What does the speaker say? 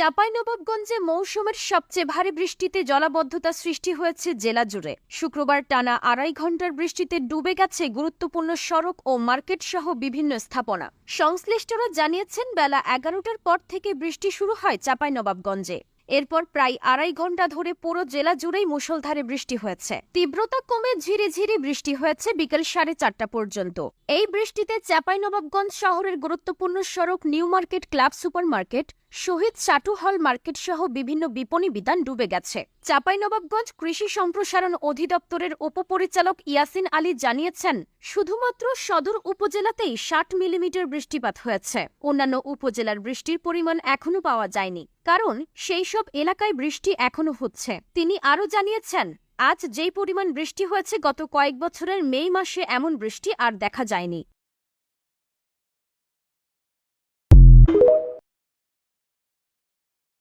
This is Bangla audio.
চাঁপাইনবাবগঞ্জে মৌসুমের সবচেয়ে ভারী বৃষ্টিতে জলাবদ্ধতা সৃষ্টি হয়েছে জেলা জুড়ে। শুক্রবার টানা ২.৫ ঘণ্টার বৃষ্টিতে ডুবে গেছে গুরুত্বপূর্ণ সড়ক ও মার্কেট সহ বিভিন্ন স্থাপনা। সংশ্লিষ্টরা জানিয়েছেন, বেলা ১১টার পর থেকে বৃষ্টি শুরু হয় চাঁপাইনবাবগঞ্জে। এরপর প্রায় ২.৫ ঘণ্টা ধরে পুরো জেলা জুড়েই মুষলধারে বৃষ্টি হয়েছে। তীব্রতা কমে ঝিরিঝিরি বৃষ্টি হয়েছে বিকেল ৪:৩০ পর্যন্ত। এই বৃষ্টিতে চাঁপাইনবাবগঞ্জ শহরের গুরুত্বপূর্ণ সড়ক new market, club super market, Shaheed Satu hall market সহ বিভিন্ন বিপণী বিতান ডুবে গেছে। চাঁপাইনবাবগঞ্জ কৃষি সম্প্রসারণ অধিদপ্তরের উপপরিচালক ইয়াসিন আলী জানিয়েছেন, শুধুমাত্র সদর উপজেলাতেই ৬০ মিলিমিটার বৃষ্টিপাত হয়েছে। অন্যান্য উপজেলার বৃষ্টির পরিমাণ এখনও পাওয়া যায়নি, কারণ সেই সব এলাকায় বৃষ্টি এখনও হচ্ছে। তিনি আরও জানিয়েছেন, আজ যেই পরিমাণ বৃষ্টি হয়েছে, গত কয়েক বছরের মে মাসে এমন বৃষ্টি আর দেখা যায়নি।